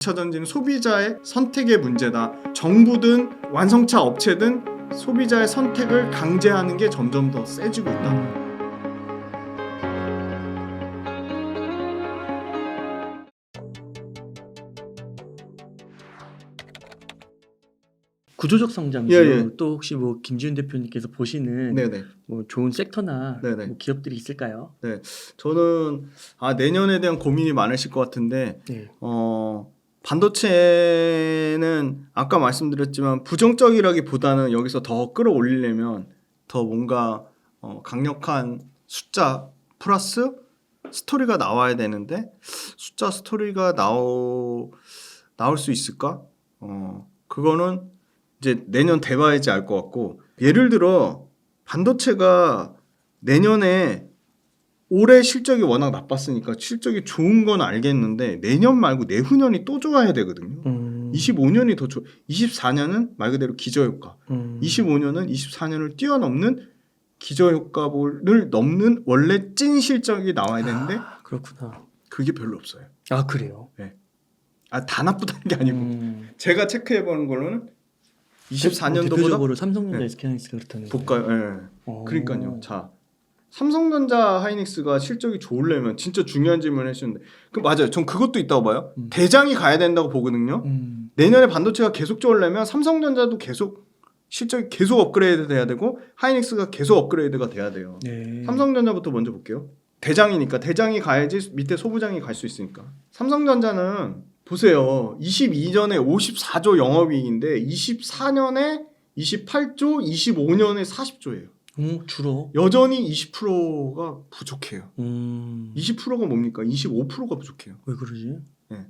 2차전지는 소비자의 선택의 문제다. 정부든 완성차 업체든 소비자의 선택을 강제하는 게 점점 더 세지고 있다. 구조적 성장주 예. 또 혹시 뭐 김지훈 대표님께서 보시는 네네. 뭐 좋은 섹터나 네네. 뭐 기업들이 있을까요? 네, 저는 내년에 대한 고민이 많으실 것 같은데 네. 반도체는 아까 말씀드렸지만 부정적이라기보다는 여기서 더 끌어올리려면 더 뭔가 강력한 숫자 플러스 스토리가 나와야 되는데 숫자 스토리가 나올 수 있을까? 그거는 이제 내년 돼봐야지 알 것 같고, 예를 들어 반도체가 내년에 올해 실적이 워낙 나빴으니까 실적이 좋은 건 알겠는데 내년 말고 내후년이 또 좋아야 되거든요. 25년이 더 좋아. 24년은 말 그대로 기저효과. 25년은 24년을 뛰어넘는 기저효과를 넘는 원래 찐 실적이 나와야 되는데 그렇구나. 그게 별로 없어요. 아 그래요? 네. 다 나쁘다는 게 아니고 제가 체크해보는 걸로는 24년도보다 대표적으로 삼성전자, 네. SK하이닉스가 그렇다는 볼까요? 네. 그러니까요. 자, 삼성전자 하이닉스가 실적이 좋으려면 진짜 중요한 질문을 해주셨는데 맞아요. 전 그것도 있다고 봐요. 대장이 가야 된다고 보거든요. 내년에 반도체가 계속 좋으려면 삼성전자도 계속 실적이 계속 업그레이드 돼야 되고 하이닉스가 계속 업그레이드가 돼야 돼요. 네. 삼성전자부터 먼저 볼게요. 대장이니까 대장이 가야지 밑에 소부장이 갈 수 있으니까. 삼성전자는 보세요. 22년에 54조 영업이익인데 24년에 28조, 25년에 40조예요. 줄어. 여전히 20%가 부족해요. 20%가 뭡니까? 25%가 부족해요. 왜 그러지? 네.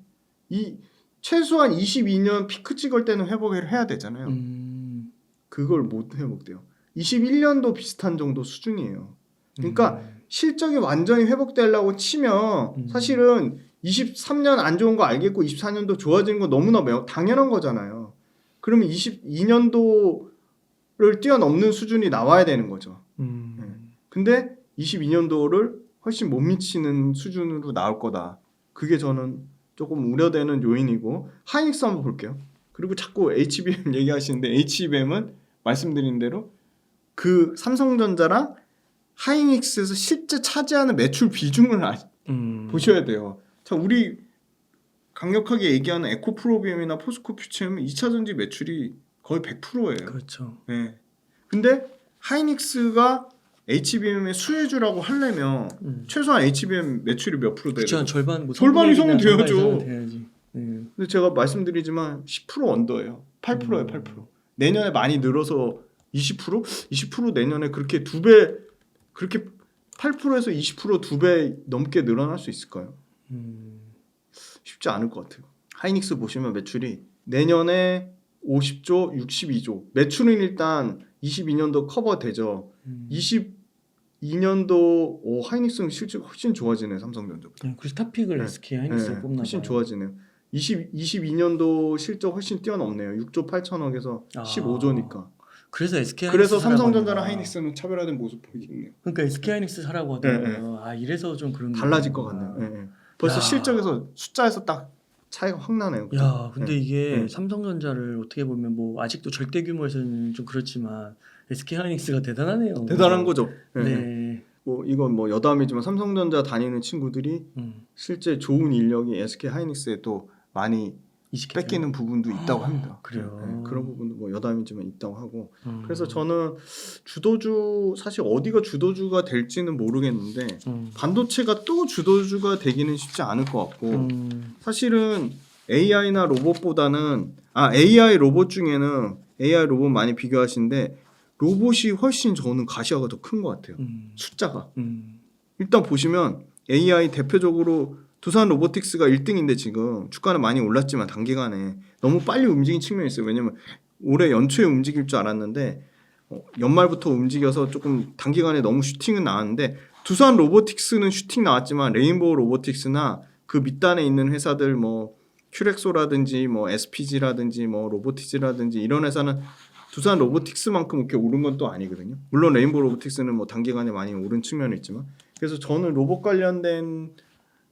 이 최소한 22년 피크 찍을 때는 회복을 해야 되잖아요. 그걸 못 회복돼요. 21년도 비슷한 정도 수준이에요. 그러니까 실적이 완전히 회복되려고 치면 사실은 23년 안 좋은 거 알겠고 24년도 좋아지는 거 너무나 당연한 거잖아요. 그러면 22년도를 뛰어넘는 수준이 나와야 되는 거죠. 근데 22년도를 훨씬 못 미치는 수준으로 나올 거다. 그게 저는 조금 우려되는 요인이고, 하이닉스 한번 볼게요. 그리고 자꾸 HBM 얘기하시는데 HBM은 말씀드린 대로 그 삼성전자랑 하이닉스에서 실제 차지하는 매출 비중을 보셔야 돼요. 자, 우리 강력하게 얘기하는 에코프로비움이나 포스코 퓨처엠은 2차전지 매출이 거의 100%예요. 그렇죠. 네. 근데 하이닉스가 HBM의 수혜주라고 하려면 최소한 HBM 매출이 몇 프로 돼요? 그렇죠. 절반 절반 이상은 돼야죠. 돼야지. 근데 제가 말씀드리지만 10% 언더예요. 8%예요. 8%. 내년에 많이 늘어서 20%? 20% 내년에 그렇게 두 배, 그렇게 8%에서 20% 두 배 넘게 늘어날 수 있을까요? 쉽지 않을 것 같아요. 하이닉스 보시면 매출이 내년에 50조, 62조. 매출은 일단 22년도 커버되죠. 22년도 하이닉스는 실적 훨씬 좋아지네. 삼성전자보다. 그래서 탑픽을 SK 하이닉스가 뽑나 훨씬 봐요. 좋아지네요. 22년도 실적 훨씬 뛰어넘네요. 6조 8천억에서 15조니까. 그래서 SK 하이닉스 그래서 삼성전자랑 하이닉스는 차별화된 모습 보이겠네요. 그러니까 SK 하이닉스 사라고 하더라고요. 이래서 좀 그런 달라질 것 같네요. 벌써 실적에서 숫자에서 딱 차이가 확 나네요. 야, 근데 이게 삼성전자를 어떻게 보면 뭐 아직도 절대 규모에서는 좀 그렇지만 SK 하이닉스가 대단하네요. 대단한 거죠. 네. 뭐 이건 뭐 여담이지만 삼성전자 다니는 친구들이 실제 좋은 인력이 SK 하이닉스에 또 많이 뺏기는 부분도 있다고 합니다. 그래요. 그런 부분도 뭐 여담이지만 있다고 하고. 그래서 저는 주도주, 사실 어디가 주도주가 될지는 모르겠는데 반도체가 또 주도주가 되기는 쉽지 않을 것 같고, 사실은 AI나 로봇보다는 AI 로봇 중에는 AI 로봇 많이 비교하시는데 로봇이 훨씬 저는 가시화가 더 큰 것 같아요. 숫자가. 일단 보시면 AI 대표적으로 두산 로보틱스가 1등인데 지금 주가는 많이 올랐지만 단기간에 너무 빨리 움직인 측면이 있어요. 왜냐면 올해 연초에 움직일 줄 알았는데 연말부터 움직여서 조금 단기간에 너무 슈팅은 나왔는데, 두산 로보틱스는 슈팅 나왔지만 레인보우 로보틱스나 그 밑단에 있는 회사들 뭐 큐렉소라든지 뭐 SPG라든지 뭐 로보티즈라든지 이런 회사는 두산 로보틱스만큼 이렇게 오른 건 또 아니거든요. 물론 레인보우 로보틱스는 뭐 단기간에 많이 오른 측면이 있지만, 그래서 저는 로봇 관련된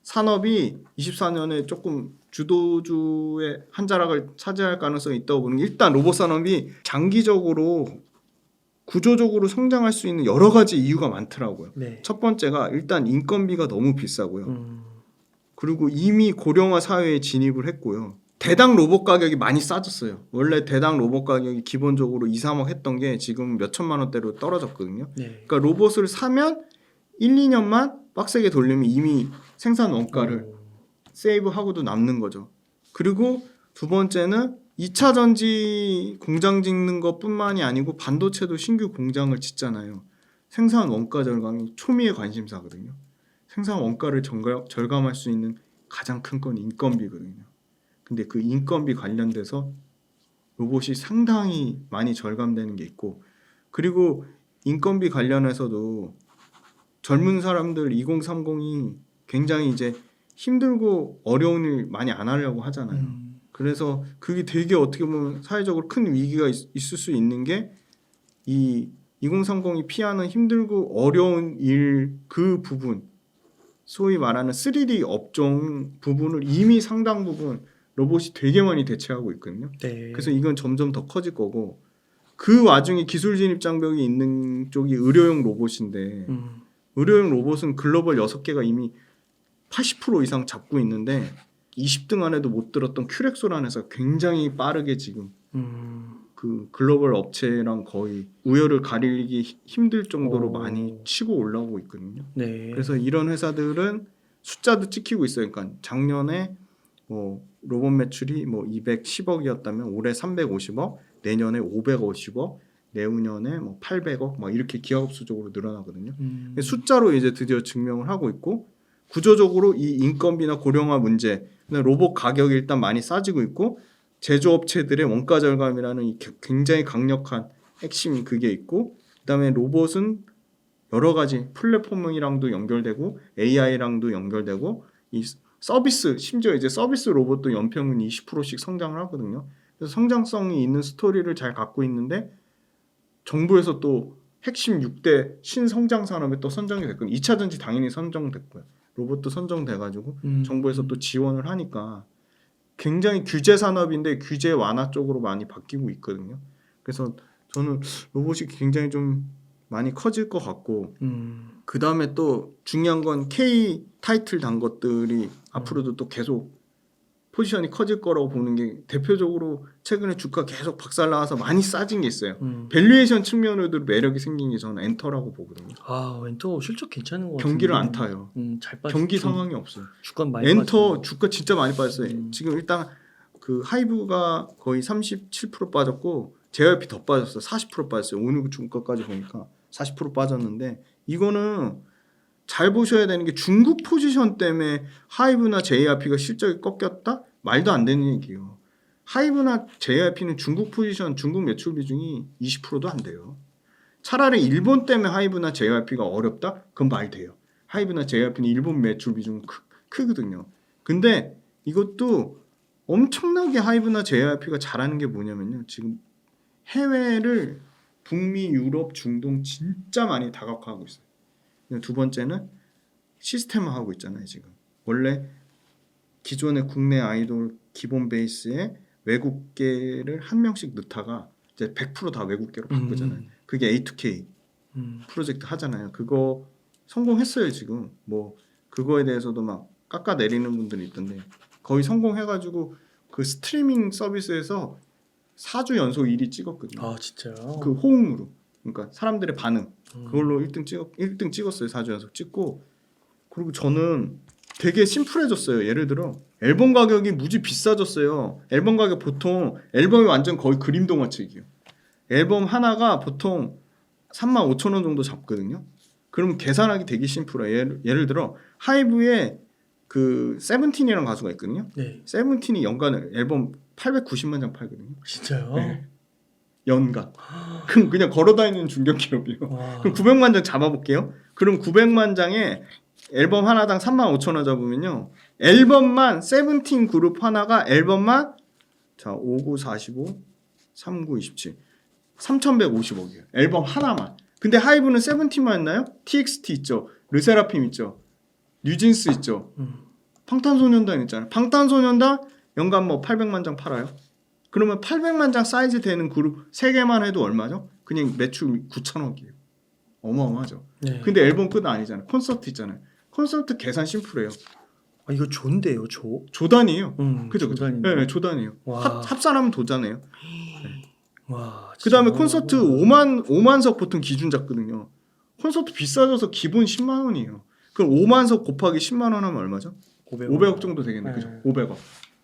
산업이 24년에 조금 주도주의 한 자락을 차지할 가능성이 있다고 보는 게 일단 로봇 산업이 장기적으로 구조적으로 성장할 수 있는 여러 가지 이유가 많더라고요. 네. 첫 번째가 일단 인건비가 너무 비싸고요. 그리고 이미 고령화 사회에 진입을 했고요. 대당 로봇 가격이 많이 싸졌어요. 원래 대당 로봇 가격이 기본적으로 2, 3억 했던 게 지금 몇 천만 원대로 떨어졌거든요. 네. 그러니까 로봇을 사면 1, 2년만 빡세게 돌리면 이미 생산 원가를 세이브하고도 남는 거죠. 그리고 두 번째는 2차 전지 공장 짓는 것뿐만이 아니고 반도체도 신규 공장을 짓잖아요. 생산 원가 절감이 초미의 관심사거든요. 생산 원가를 절감할 수 있는 가장 큰 건 인건비거든요. 근데 그 인건비 관련돼서 로봇이 상당히 많이 절감되는 게 있고, 그리고 인건비 관련해서도 젊은 사람들 2030이 굉장히 이제 힘들고 어려운 일 많이 안 하려고 하잖아요. 그래서 그게 되게 어떻게 보면 사회적으로 큰 위기가 있을 수 있는 게 이 2030이 피하는 힘들고 어려운 일 그 부분, 소위 말하는 3D 업종 부분을 이미 상당 부분 로봇이 되게 많이 대체하고 있거든요. 네. 그래서 이건 점점 더 커질 거고, 그 와중에 기술 진입 장벽이 있는 쪽이 의료용 로봇인데 의료용 로봇은 글로벌 6개가 이미 80% 이상 잡고 있는데 20등 안에도 못 들었던 큐렉소라는 회사가 굉장히 빠르게 지금 그 글로벌 업체랑 거의 우열을 가리기 힘들 정도로 많이 치고 올라오고 있거든요. 네. 그래서 이런 회사들은 숫자도 찍히고 있어요. 그러니까 작년에 뭐 로봇 매출이 뭐 210억이었다면 올해 350억, 내년에 550억, 내후년에 뭐 800억 막 이렇게 기하급수적으로 늘어나거든요. 숫자로 이제 드디어 증명을 하고 있고, 구조적으로 이 인건비나 고령화 문제, 로봇 가격이 일단 많이 싸지고 있고, 제조업체들의 원가 절감이라는 이 굉장히 강력한 핵심이 그게 있고, 그다음에 로봇은 여러 가지 플랫폼이랑도 연결되고 AI랑도 연결되고, 이 서비스, 심지어 이제 서비스 로봇도 연평균 20%씩 성장을 하거든요. 그래서 성장성이 있는 스토리를 잘 갖고 있는데 정부에서 또 핵심 6대 신성장 산업에 또 선정이 됐거든요. 2차 전지 당연히 선정됐고요. 로봇도 선정돼가지고 정부에서 또 지원을 하니까 굉장히 규제 산업인데 규제 완화 쪽으로 많이 바뀌고 있거든요. 그래서 저는 로봇이 굉장히 좀 많이 커질 것 같고, 그 다음에 또 중요한 건 K 타이틀 단 것들이 앞으로도 또 계속 포지션이 커질 거라고 보는 게, 대표적으로 최근에 주가 계속 박살나서 많이 싸진 게 있어요. 밸류에이션 측면으로도 매력이 생긴 게 저는 엔터라고 보거든요. 아, 엔터 실적 괜찮은 것 같아요. 경기를 안 타요. 잘 빠졌. 경기 상황이 없어요. 주가 많이 엔터 빠졌어요. 주가 진짜 많이 빠졌어요. 지금 일단 그 하이브가 거의 37% 빠졌고 JYP 더 빠졌어요. 40% 빠졌어요. 오늘 주가까지 보니까 40% 빠졌는데, 이거는 잘 보셔야 되는 게 중국 포지션 때문에 하이브나 JYP가 실적이 꺾였다? 말도 안 되는 얘기예요. 하이브나 JYP는 중국 포지션, 중국 매출 비중이 20%도 안 돼요. 차라리 일본 때문에 하이브나 JYP가 어렵다? 그건 말 돼요. 하이브나 JYP는 일본 매출 비중 크거든요. 근데 이것도 엄청나게 하이브나 JYP가 잘하는 게 뭐냐면요. 지금 해외를 북미, 유럽, 중동 진짜 많이 다각화하고 있어요. 두 번째는 시스템화하고 있잖아요. 지금 원래 기존의 국내 아이돌 기본 베이스에 외국계를 한 명씩 넣다가 이제 100% 다 외국계로 바꾸잖아요. 그게 A2K 프로젝트 하잖아요. 그거 성공했어요. 지금 뭐 그거에 대해서도 막 깎아내리는 분들이 있던데, 거의 성공해가지고 그 스트리밍 서비스에서 4주 연속 1위 찍었거든요. 아, 진짜요? 그 호응으로. 그러니까 사람들의 반응. 그걸로 1등 찍었어요. 4주 연속 찍고. 그리고 저는 되게 심플해졌어요. 예를 들어 앨범 가격이 무지 비싸졌어요. 앨범 가격 보통 앨범이 완전 거의 그림 동화책이에요. 앨범 하나가 보통 35,000원 정도 잡거든요. 그럼 계산하기 되게 심플해요. 예를 들어 하이브에 그 세븐틴이라는 가수가 있거든요. 네. 세븐틴이 연간 앨범 890만 장 팔거든요. 진짜요? 네. 연간. 그럼 그냥 걸어다니는 중견 기업이에요. 와. 그럼 900만 장 잡아볼게요. 그럼 900만 장에 앨범 하나당 35,000원 잡으면요. 앨범만 세븐틴 그룹 하나가 앨범만 자 59, 45, 39, 27 3,150억이에요. 앨범 하나만. 근데 하이브는 세븐틴만 했나요? TXT 있죠. 르세라핌 있죠. 뉴진스 있죠. 방탄소년단 있잖아요. 방탄소년단 연간 뭐 800만 장 팔아요. 그러면 800만 장 사이즈 되는 그룹 3개만 해도 얼마죠? 그냥 매출 9천억이에요. 어마어마하죠. 네. 근데 앨범 끝 아니잖아요. 콘서트 있잖아요. 콘서트 계산 심플해요. 아, 이거 조인데요, 조. 조단이에요. 그죠, 그죠. 조단인데. 네, 조단이에요. 와. 합산하면 도잖아요. 와. 그 다음에 진짜 콘서트 어마어마하다. 5만석 보통 기준 잡거든요. 콘서트 비싸져서 기본 10만 원이에요. 그럼 5만석 곱하기 10만 원 하면 얼마죠? 500억 정도 되겠네. 그죠? 네. 500억.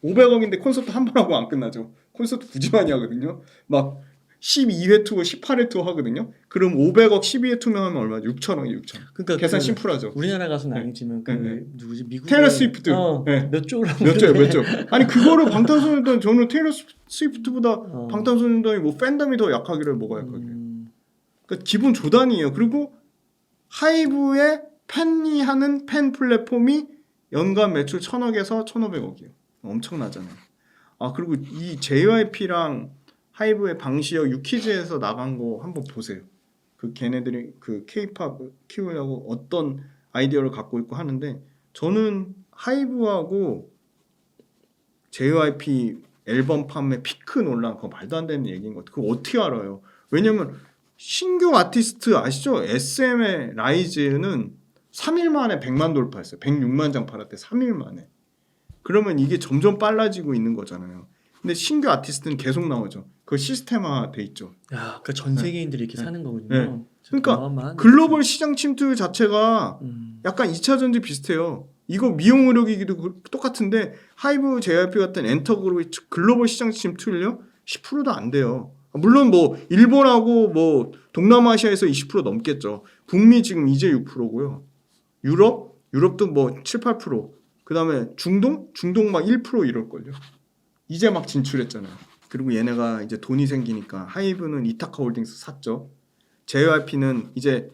500억인데 콘서트 한 번 하고 안 끝나죠. 콘서트 굳이 많이 하거든요. 막 12회 투어, 18회 투어 하거든요. 그럼 500억 12회 투어 하면 얼마죠? 6천억이 6천. 그러니까 계산 그 심플하죠. 우리나라 가수는 네. 아니지만 그 네. 누구지? 미국 테일러 스위프트. 네. 몇 조라고 몇 조예요, 그래. 몇 조. 아니 그거를 방탄소년단 저는 테일러 스위프트보다 방탄소년단이 뭐 팬덤이 더 약하기를 뭐가 약하게. 그러니까 기본 조단이에요. 그리고 하이브의 팬이 하는 팬 플랫폼이 연간 매출 1,000억에서 1,500억이에요. 엄청나잖아요. 아 그리고 이 JYP랑 하이브의 방시혁 유키즈에서 나간 거 한번 보세요. 그 걔네들이 그 K-팝 키우려고 어떤 아이디어를 갖고 있고 하는데 저는 하이브하고 JYP 앨범 판매 피크 논란 그거 말도 안 되는 얘기인 것 같아요. 그거 어떻게 알아요? 왜냐면 신규 아티스트 아시죠? SM의 라이즈는 3일 만에 100만 돌파했어요. 106만 장 팔았대 3일 만에. 그러면 이게 점점 빨라지고 있는 거잖아요. 근데 신규 아티스트는 계속 나오죠. 그 시스템화 돼 있죠. 야, 그러니까 전 세계인들이 이렇게 사는 거군요. 네. 진짜 그러니까 어마어마하네. 글로벌 시장 침투 자체가 약간 2차 전지 비슷해요. 이거 미용 의료기기도 똑같은데 하이브 JYP 같은 엔터 그룹이 글로벌 시장 침투율요 10%도 안 돼요. 물론 뭐 일본하고 뭐 동남아시아에서 20% 넘겠죠. 북미 지금 이제 6%고요. 유럽도 뭐 7, 8%. 그다음에 중동 막 1% 이럴걸요. 이제 막 진출했잖아요. 그리고 얘네가 이제 돈이 생기니까 하이브는 이타카 홀딩스 샀죠. JYP는 이제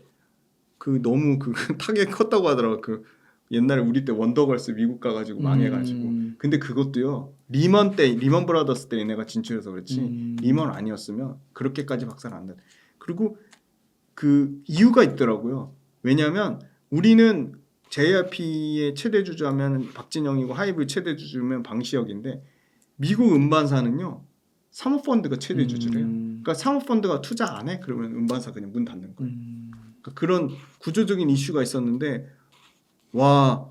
그 너무 그 타겟 컸다고 하더라고. 그 옛날에 우리 때 원더걸스 미국 가가지고 망해가지고. 근데 그것도요 리먼 브라더스 때 얘네가 진출해서 그렇지 리먼 아니었으면 그렇게까지 박살 안 나. 그리고 그 이유가 있더라고요. 왜냐하면 우리는 JYP의 최대 주주하면 박진영이고 하이브의 최대 주주면 방시혁인데 미국 음반사는요 사모펀드가 최대 주주래요. 그러니까 사모펀드가 투자 안 해? 그러면 음반사 그냥 문 닫는 거예요. 그러니까 그런 구조적인 이슈가 있었는데 와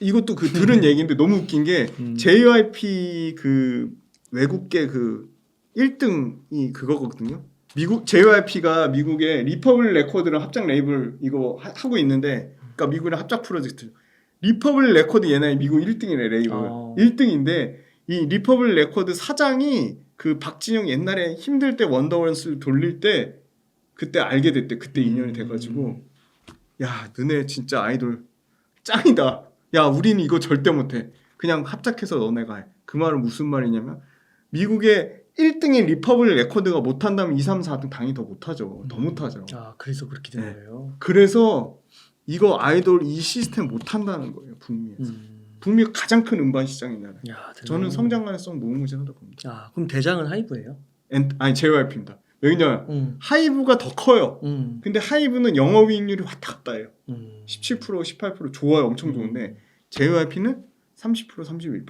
이것도 그 들은 얘기인데 너무 웃긴 게 JYP 그 외국계 그 1등이 그거거든요. 미국 JYP가 미국의 리퍼블릭 레코드랑 합작 레이블 이거 하고 있는데 그러니까 미국의 합작 프로젝트 리퍼블릭 레코드 얘네 미국 1등이래 레이블 1등인데 이 리퍼블릭 레코드 사장이 그 박진영 옛날에 힘들 때 원더걸스 돌릴 때 그때 알게 됐대. 그때 인연이 돼가지고 야 너네 진짜 아이돌 짱이다. 야 우리는 이거 절대 못해. 그냥 합작해서 너네가 해. 그 말은 무슨 말이냐면 미국의 1등인 리퍼블릭 레코드가 못한다면 2, 3, 4등 당연히 더 못하죠. 더 못하죠. 아 그래서 그렇게 된 거예요. 그래서 이거 아이돌 이 시스템 못한다는 거예요. 북미에서. 북미가 가장 큰 음반 시장이잖아요. 저는 성장 가능성 무궁무진하다고 봅니다. 아 그럼 대장은 하이브예요? 아니 JYP입니다. 왜냐면 하이브가 더 커요. 근데 하이브는 영업이익률이 왔다 갔다 해요. 17%, 18% 좋아요. 엄청 좋은데 JYP는 30%, 31%.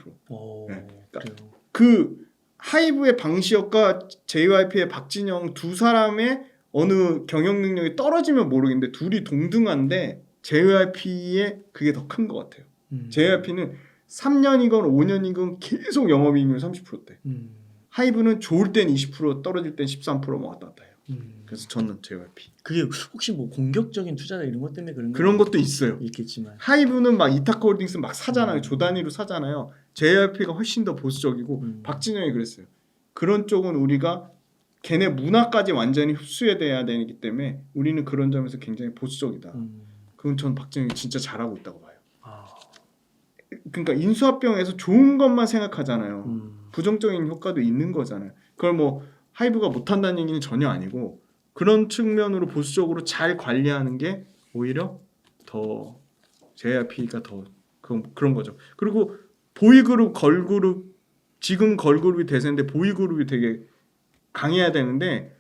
네. 그러니까 그 하이브의 방시혁과 JYP의 박진영 두 사람의 어느 경영 능력이 떨어지면 모르겠는데 둘이 동등한데 JYP의 그게 더 큰 것 같아요. JYP는 3년이건 5년이건 계속 영업이익률 30%대. 하이브는 좋을 땐 20% 떨어질 땐 13% 왔다 갔다 해요. 그래서 저는 JYP. 그게 혹시 뭐 공격적인 투자나 이런 것 때문에 그런 것도 있어요. 있겠지만 하이브는 막 이타카 홀딩스 막 사잖아요. 조 단위로 사잖아요. JYP가 훨씬 더 보수적이고 박진영이 그랬어요. 그런 쪽은 우리가 걔네 문화까지 완전히 흡수해야 되기 때문에 우리는 그런 점에서 굉장히 보수적이다. 그건 전 박진영이 진짜 잘하고 있다고 봐요. 그러니까 인수합병에서 좋은 것만 생각하잖아요. 부정적인 효과도 있는 거잖아요. 그걸 뭐 하이브가 못한다는 얘기는 전혀 아니고 그런 측면으로 보수적으로 잘 관리하는 게 오히려 더 JYP가 더 그런 거죠. 그리고 보이그룹, 걸그룹 지금 걸그룹이 대세인데 보이그룹이 되게 강해야 되는데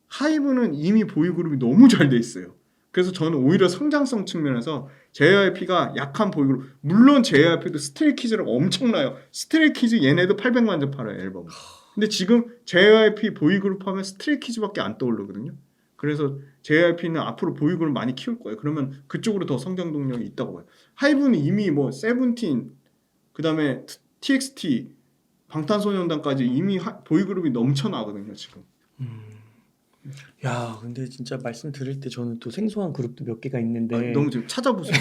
하이브는 이미 보이그룹이 너무 잘 돼 있어요. 그래서 저는 오히려 성장성 측면에서 JYP가 약한 보이그룹. 물론 JYP도 스트레이키즈랑 엄청나요. 스트레이키즈 얘네도 800만 점 팔아요 앨범. 근데 지금 JYP 보이그룹 하면 스트레이키즈밖에 안 떠오르거든요. 그래서 JYP는 앞으로 보이그룹 많이 키울 거예요. 그러면 그쪽으로 더 성장 동력이 있다고 봐요. 하이브는 이미 뭐 세븐틴, 그다음에 TXT, 방탄소년단까지 이미 보이그룹이 넘쳐나거든요 지금. 야, 근데 진짜 말씀 들을 때 저는 또 생소한 그룹도 몇 개가 있는데 너무 지금 찾아보세요.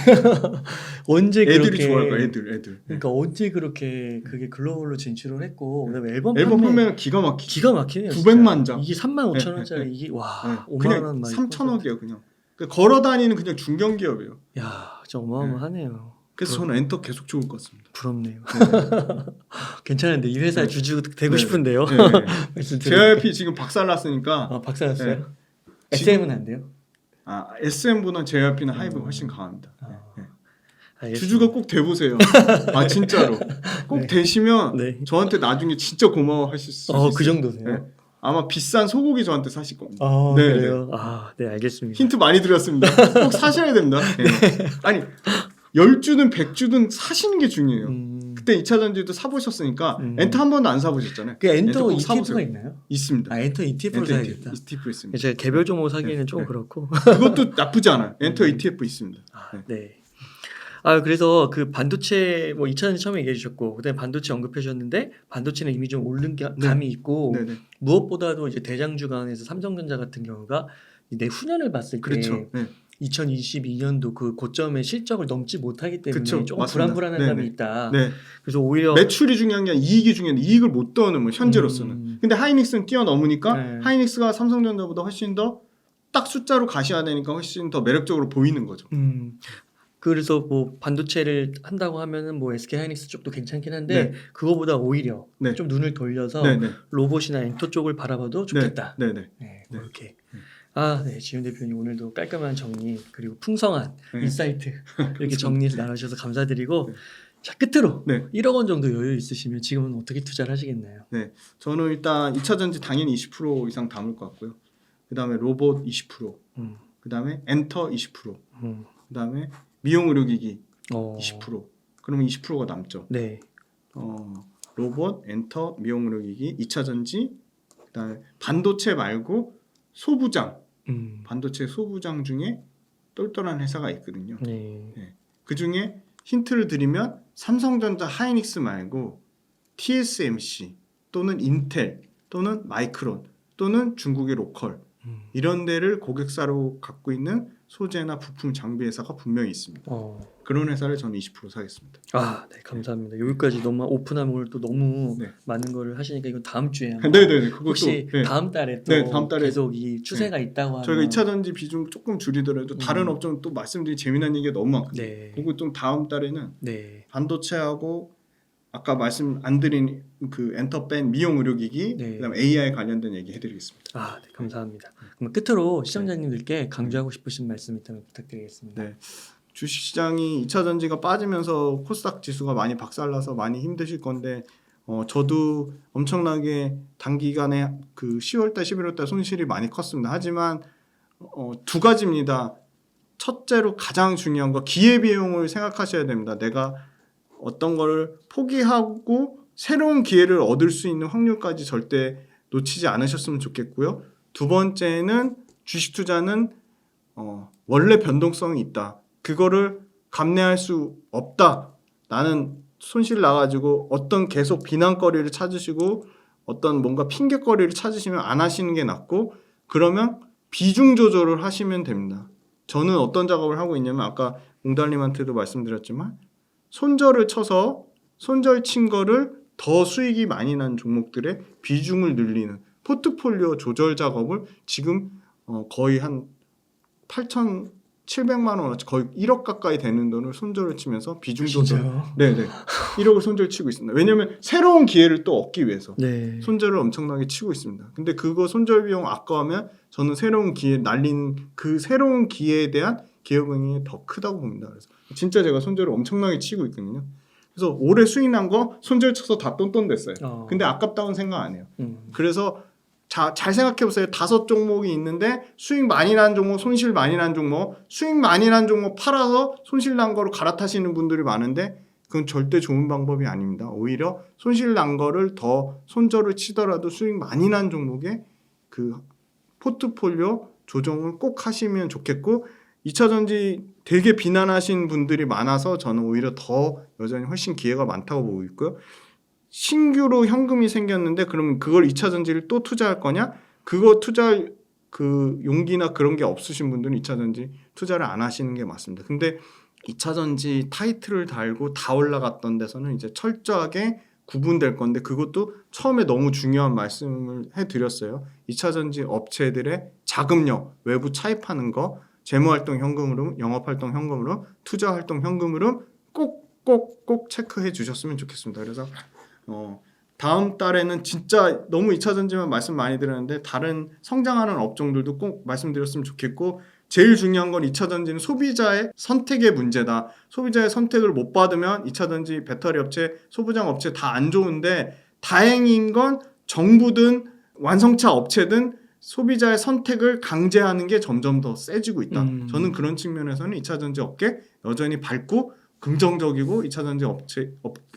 언제 애들이 그렇게 좋아할 거야 애들. 그러니까 언제 그렇게 그게 글로벌로 진출을 했고 그다음에 앨범 판매는 기가 막히죠. 기가 막히네요. 900만 장. 이게 3만 5천 네, 원짜리 네. 이게 와 네. 5만 그냥 원 막 3,000억이에요 그냥. 그러니까 걸어 다니는 그냥 중견 기업이에요. 야, 진짜 어마어마하네요. 그래서 저는 엔터 계속 좋을 것 같습니다. 부럽네요. 괜찮은데 이 회사의 네. 주주 되고 네. 싶은데요. 네. 말씀 JYP 지금 박살났으니까 박사였어요? 네. SM은 안 돼요? SM보다 JYP는 하이브가 훨씬 강합니다. 네. 알겠습니다. 주주가 꼭 돼보세요. 진짜로 꼭 네. 되시면 네. 저한테 나중에 진짜 고마워하실 수 있어요. 그 정도세요? 네. 아마 비싼 소고기 저한테 사실 겁니다. 네, 그래요? 네, 알겠습니다. 힌트 많이 드렸습니다. 꼭 사셔야 됩니다. 네. 아니 10주든 100주든 사시는 게 중요해요. 그때 2차 전지도 사보셨으니까 엔터 한 번도 안 사보셨잖아요. 그 엔터 꼭 ETF가 사보세요. 있나요? 있습니다. 엔터 ETF로 사야겠다. ETF 있습니다. 제가 개별 종목 사기에는 좀 네. 그렇고. 그것도 나쁘지 않아요. 엔터 ETF 있습니다. 네. 그래서 그 반도체 뭐 2차 전지 처음에 얘기해 주셨고 그다음에 반도체 언급해 주셨는데 반도체는 이미 좀 오른 감이 있고 네네. 무엇보다도 이제 대장주간에서 삼성전자 같은 경우가 내후년을 봤을 때 그렇죠. 네. 2022년도 그 고점의 실적을 넘지 못하기 때문에 그쵸, 조금 맞습니다. 불안불안한 네네. 감이 있다. 네. 그래서 오히려 매출이 중요한 게 아니라 이익이 중요한데 이익을 못 떠넘으면 현재로서는. 근데 하이닉스는 뛰어넘으니까 네. 하이닉스가 삼성전자보다 훨씬 더 딱 숫자로 가셔야 되니까 훨씬 더 매력적으로 보이는 거죠. 그래서 뭐 반도체를 한다고 하면은 뭐 SK 하이닉스 쪽도 괜찮긴 한데 네. 그거보다 오히려 네. 좀 눈을 돌려서 네네. 로봇이나 엔터 쪽을 바라봐도 좋겠다. 네네. 네, 네. 그렇게. 네, 지훈 대표님 오늘도 깔끔한 정리 그리고 풍성한 네. 인사이트 이렇게 정리해서 나눠주셔서 감사드리고 네. 자 끝으로 네. 1억 원 정도 여유 있으시면 지금은 어떻게 투자를 하시겠나요? 네, 저는 일단 2차 전지 당연히 20% 이상 담을 것 같고요. 그 다음에 로봇 20%, 그 다음에 엔터 20%, 그 다음에 미용 의료기기 20%. 그러면 20%가 남죠. 네. 로봇, 엔터, 미용 의료기기, 2차 전지, 그 다음에 반도체 말고 소부장, 반도체 소부장 중에 똘똘한 회사가 있거든요. 네. 네. 그 중에 힌트를 드리면 삼성전자 하이닉스 말고 TSMC 또는 인텔 또는 마이크론 또는 중국의 로컬 이런 데를 고객사로 갖고 있는 소재나 부품 장비 회사가 분명히 있습니다. 그런 회사를 저는 20% 사겠습니다. 네, 감사합니다. 여기까지 너무 오픈하면 오늘 또 너무 네. 많은 거를 하시니까 이건 다음 주에 한번 네네네. 그것도 혹시 네. 다음 달에 또 네, 다음 달에 계속 이 추세가 있다고 하면 저희가 2차 전지 비중 조금 줄이더라도 다른 업종 또 말씀드릴 재미난 얘기가 너무 많거든요. 네. 그리고 좀 다음 달에는 네. 반도체하고 아까 말씀 안 드린 그 엔터 뺀 미용 의료기기 네. 그다음에 AI 관련된 얘기 해드리겠습니다. 네, 감사합니다. 그럼 끝으로 시청자님들께 강조하고 싶으신 말씀 있다면 부탁드리겠습니다. 네. 주식시장이 2차 전지가 빠지면서 코스닥 지수가 많이 박살나서 많이 힘드실 건데 저도 엄청나게 단기간에 그 10월달 11월달 손실이 많이 컸습니다. 하지만 두 가지입니다. 첫째로 가장 중요한 거 기회비용을 생각하셔야 됩니다. 내가 어떤 거를 포기하고 새로운 기회를 얻을 수 있는 확률까지 절대 놓치지 않으셨으면 좋겠고요. 두 번째는 주식 투자는 원래 변동성이 있다. 그거를 감내할 수 없다. 나는 손실 나가지고 어떤 계속 비난거리를 찾으시고 어떤 뭔가 핑계거리를 찾으시면 안 하시는 게 낫고 그러면 비중 조절을 하시면 됩니다. 저는 어떤 작업을 하고 있냐면 아까 웅달님한테도 말씀드렸지만 손절을 쳐서 손절 친 거를 더 수익이 많이 난 종목들의 비중을 늘리는 포트폴리오 조절 작업을 지금 거의 한 8,700만 원, 거의 1억 가까이 되는 돈을 손절을 치면서 비중 조절. 네네. 1억을 손절 치고 있습니다. 왜냐하면 새로운 기회를 또 얻기 위해서 네. 손절을 엄청나게 치고 있습니다. 근데 그거 손절 비용 아까우면 저는 새로운 기회 날린 그 새로운 기회에 대한 기회비용이 더 크다고 봅니다. 그래서 진짜 제가 손절을 엄청나게 치고 있거든요. 그래서 올해 수익 난 거 손절 쳐서 다 똔똔 됐어요. 근데 아깝다고는 생각 안 해요. 그래서 자, 잘 생각해 보세요. 5종목이 있는데 수익 많이 난 종목, 손실 많이 난 종목, 수익 많이 난 종목 팔아서 손실 난 거로 갈아타시는 분들이 많은데 그건 절대 좋은 방법이 아닙니다. 오히려 손실 난 거를 더 손절을 치더라도 수익 많이 난 종목에 그 포트폴리오 조정을 꼭 하시면 좋겠고 2차전지 되게 비난하신 분들이 많아서 저는 오히려 더 여전히 훨씬 기회가 많다고 보고 있고요. 신규로 현금이 생겼는데 그러면 그걸 2차전지를 또 투자할 거냐? 그거 투자할 그 용기나 그런 게 없으신 분들은 2차전지 투자를 안 하시는 게 맞습니다. 근데 2차전지 타이틀을 달고 다 올라갔던 데서는 이제 철저하게 구분될 건데 그것도 처음에 너무 중요한 말씀을 해드렸어요. 2차전지 업체들의 자금력, 외부 차입하는 거, 재무활동 현금으로, 영업활동 현금으로, 투자활동 현금으로 꼭 체크해 주셨으면 좋겠습니다. 그래서 다음 달에는 진짜 너무 2차전지만 말씀 많이 드렸는데 다른 성장하는 업종들도 꼭 말씀드렸으면 좋겠고 제일 중요한 건 2차전지는 소비자의 선택의 문제다. 소비자의 선택을 못 받으면 2차전지 배터리 업체, 소부장 업체 다 안 좋은데 다행인 건 정부든 완성차 업체든 소비자의 선택을 강제하는 게 점점 더 세지고 있다. 저는 그런 측면에서는 2차전지 업계 여전히 밝고 긍정적이고 2차전지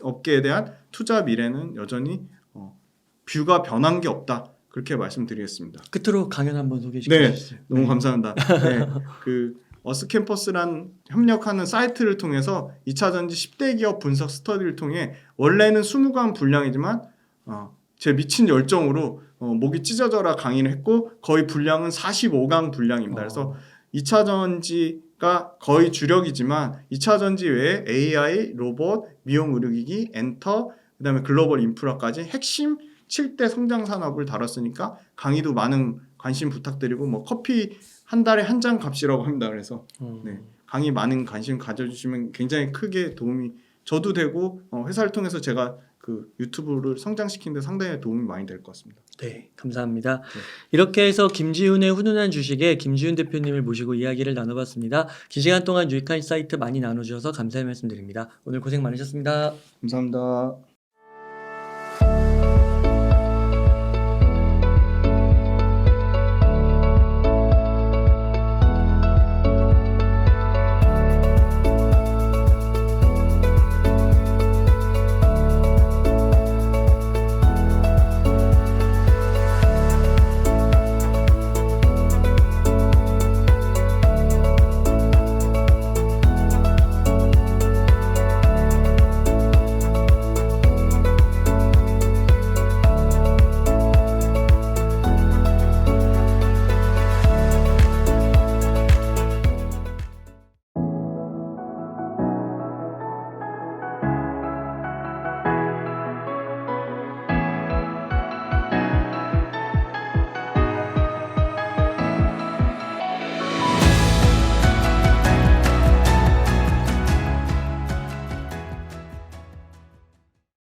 업계에 대한 투자 미래는 여전히 뷰가 변한 게 없다. 그렇게 말씀드리겠습니다. 끝으로 강연 한번 소개시켜 네, 주시죠. 너무 감사합니다. 네, 그 어스캠퍼스란 협력하는 사이트를 통해서 2차전지 10대 기업 분석 스터디를 통해 원래는 20강 분량이지만 제 미친 열정으로 목이 찢어져라 강의를 했고 거의 분량은 45강 분량입니다. 그래서 2차전지가 거의 주력이지만 2차전지 외에 AI, 로봇, 미용 의료기기, 엔터, 그다음에 글로벌 인프라까지 핵심 7대 성장 산업을 다뤘으니까 강의도 많은 관심 부탁드리고 뭐 커피 한 달에 한 잔 값이라고 합니다. 그래서 네, 강의 많은 관심 가져주시면 굉장히 크게 도움이 저도 되고 회사를 통해서 제가 그 유튜브를 성장시키는 데 상당히 도움이 많이 될 것 같습니다. 네, 감사합니다. 네. 이렇게 해서 김지훈의 훈훈한 주식에 김지훈 대표님을 모시고 이야기를 나눠봤습니다. 긴 시간 동안 유익한 사이트 많이 나눠주셔서 감사의 말씀드립니다. 오늘 고생 많으셨습니다. 감사합니다.